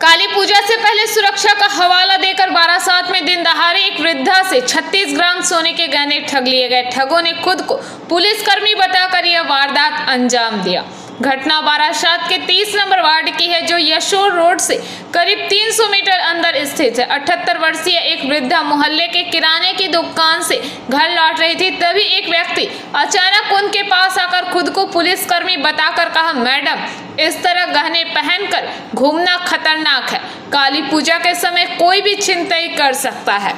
काली पूजा से पहले सुरक्षा का हवाला देकर बारासात में दिन दहाड़े एक वृद्धा से 36 ग्राम सोने के गहने ठग लिए गए। ठगों ने खुद को पुलिसकर्मी बताकर यह वारदात अंजाम दिया। घटना बारासात के 30 नंबर वार्ड की है, जो यशोर रोड से करीब 300 मीटर अंदर स्थित है। 78 वर्षीय एक वृद्धा मोहल्ले के किराने की दुकान से घर लौट रही थी। तभी एक व्यक्ति अचानक उनके पास आकर खुद को पुलिसकर्मी बताकर कहा, मैडम, इस तरह गहने पहनकर घूमना खतरनाक है। काली पूजा के समय कोई भी छिनतई कर सकता है।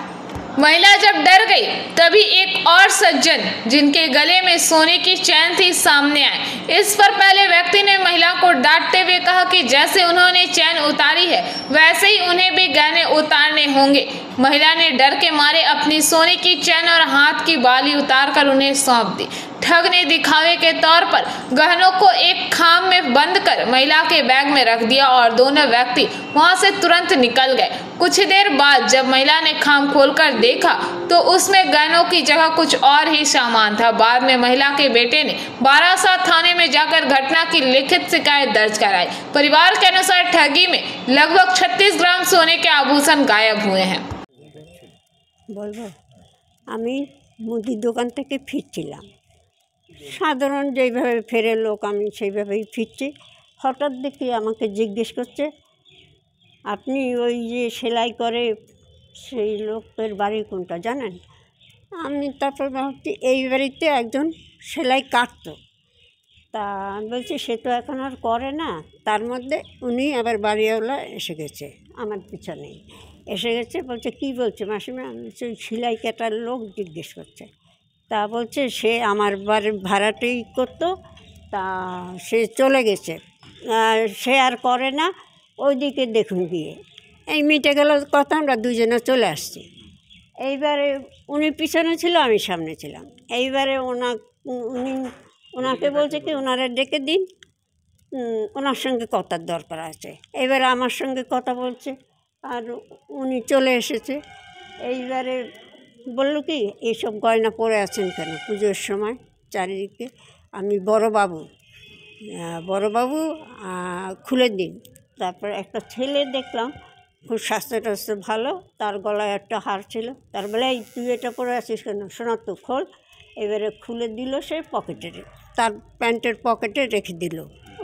महिला जब डर गई तभी एक और सज्जन जिनके गले में सोने की चैन थी सामने आए। इस पर पहले व्यक्ति ने महिला को डांटते हुए कहा कि जैसे उन्होंने चैन उतारी है वैसे ही उन्हें भी गहने उतारने होंगे। महिला ने डर के मारे अपनी सोने की चैन और हाथ की बाली उतारकर उन्हें सौंप दी। ठग ने दिखावे के तौर पर गहनों को एक खाम में बंद कर महिला के बैग में रख दिया और दोनों व्यक्ति वहां से तुरंत निकल गए। कुछ देर बाद जब महिला ने खाम खोलकर देखा तो उसमें गहनों की जगह कुछ और ही सामान था। बाद में महिला के बेटे ने बारासात थाने में जाकर घटना की लिखित शिकायत दर्ज कराई। परिवार के अनुसार ठगी में लगभग 36 ग्राम सोने के आभूषण गायब हुए हैं। আমি মুদির দোকান থেকে ফিরছিলাম, সাধারণ যেইভাবে ফেরে লোক আমি সেইভাবেই ফিরছি। হঠাৎ দেখি আমাকে জিজ্ঞেস করছে, আপনি ওই যে সেলাই করে সেই লোকের বাড়ি কোনটা জানেন? আমি তারপর ভাবছি এই বাড়িতে একজন সেলাই কাটতো। তা আমি বলছি সে তো এখন আর করে না। তার মধ্যে উনি আবার বাড়িওয়ালা এসে গেছে আমার পিছনেই এসে গেছে। বলছে কি বলছে মাসিমা? আমি বলছি ওই সেলাই কাটার লোক জিজ্ঞেস করছে। তা বলছে সে আমার বাড়ির ভাড়াটেই করতো, তা সে চলে গেছে, সে আর করে না, ওইদিকে দেখুন গিয়ে। এই মিটে গেল কথা, আমরা দুজনে চলে আসছি। এইবারে উনি পিছনে ছিল, আমি সামনে ছিলাম। এইবারে ওনাকে বলছে কি ওনারা ডেকে দিন, ওনার সঙ্গে কথার দরকার আছে। এবারে আমার সঙ্গে কথা বলছে আর উনি চলে এসেছে। এইবারে বললো কি এইসব গয়না পরে আছেন কেন পুজোর সময় চারিদিকে? আমি বড়বাবু খুলে দিন। তারপর একটা ছেলে দেখলাম খুব স্বাস্থ্য টাস্থ্য ভালো, তার গলায় একটা হার ছিল। তার বলে এই তুই এটা পরে আছিস কেন? শোনা তো খোল। এবারে খুলে দিল, সে পকেটে তার প্যান্টের পকেটে রেখে দিল,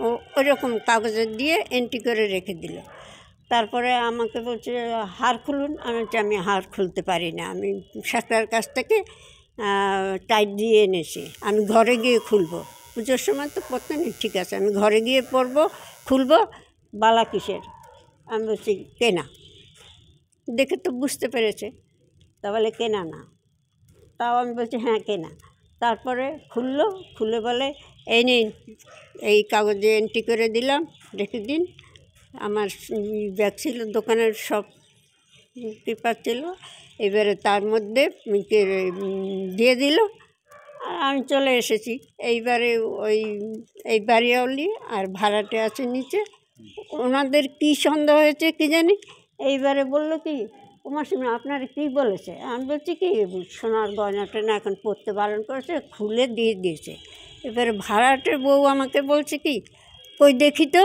ও ওইরকম কাগজে দিয়ে এন্ট্রি করে রেখে দিল। তারপরে আমাকে বলছে হার খুলুন। আমি বলছি আমি হার খুলতে পারি না, আমি শাকরার কাছ থেকে টাইট দিয়ে এনেছি, আমি ঘরে গিয়ে খুলবো। পুজোর সময় তো পড়তে নেই, ঠিক আছে আমি ঘরে গিয়ে পরবো, খুলবো। বালা কিসের? আমি বলছি কেনা। দেখে তো বুঝতে পেরেছে, তা বলে কেনা না। তাও আমি বলছি হ্যাঁ কেনা। তারপরে খুলে বলে এই নিন, এই কাগজে এন্ট্রি করে দিলাম, রেখে দিন। আমার ব্যাগ ছিল, দোকানের সব পেপার ছিল। এবারে তার মধ্যে দিয়ে দিল আর আমি চলে এসেছি। এইবারে এই বাড়িওয়ালি আর ভাড়াটে আছে নিচে, ওনাদের কী সন্দেহ হয়েছে কী জানি। এইবারে বললো কি ও মাসিমা আপনার কী বলেছে? আমি বলছি কি সোনার গয়নাটা না এখন পরতে বারণ করেছে, খুলে দিয়ে দিয়েছে। এবারে ভাড়াটের বউ আমাকে বলছে কি কই দেখি তো।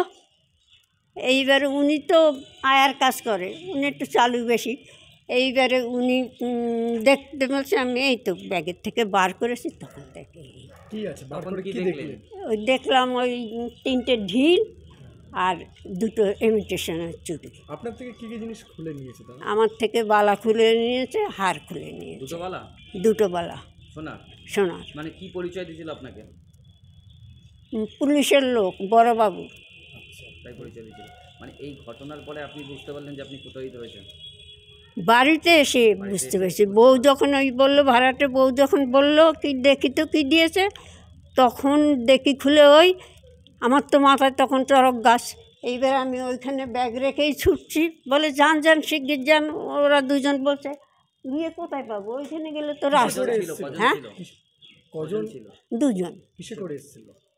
এইবারে উনি তো আয়ার কাজ করে, উনি একটু চালু বেশি। এইবারে উনি দেখতে বলছে, আমি এই তো ব্যাগের থেকে বার করেছি। তখন দেখি ওই দেখলাম ওই 3টে ঢিল আর 2টো ইমিটেশনের চুড়ি। আপনার থেকে কী কী জিনিস খুলে নিয়েছে? আমার থেকে বালা খুলে নিয়েছে, হার খুলে নিয়েছে। দুটো বালা সোনার। মানে কি পরিচয় দিয়েছিল আপনাকে? পুলিশের লোক, বড়বাবু। তাই পরিচয় দিয়েছিল। মানে এই ঘটনার পরে আপনি বুঝতে পারলেন যে আপনি প্রতারিত হয়েছেন? বাড়িতে এসে বুঝতে পেরেছি। বউ যখন ওই বললো, ভাড়াটে বউ যখন বললো কি দেখি তো কী দিয়েছে, তখন দেখি খুলে ওই আমার তো মাথায় তখন চড়ক গাছ। এইবার আমি ওইখানে ব্যাগ রেখেই ছুটছি, বলে যান শিগগির যান। ওরা দুজন বলছে গিয়ে কোথায় পাবো, ওইখানে গেলে তো রাস্তা। হ্যাঁ দুজন।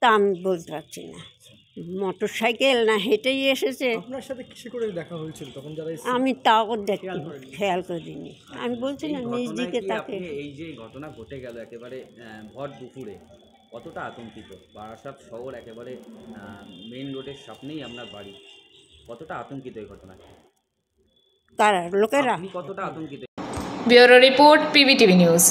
তা আমি বলতে পারছি না, মোটর সাইকেল না হেঁটেই এসেছে। আপনার সাথে কিসে করে দেখা হয়েছিল তখন? আমি তাও খেয়াল করিনি। আমি বলছি না নিজ দিকে তাকে। এই যে ঘটনা ঘটে গেল একেবারে ভর দুপুরে, কতটা আতঙ্কিত? বারাসাত শহর একেবারে মেইন রোডের সামনেই আপনার বাড়ি, কতটা আতঙ্কিত এই ঘটনায়? কারা লোকেরা আপনি কতটা আতঙ্কিত? Bureau report, PBTV news.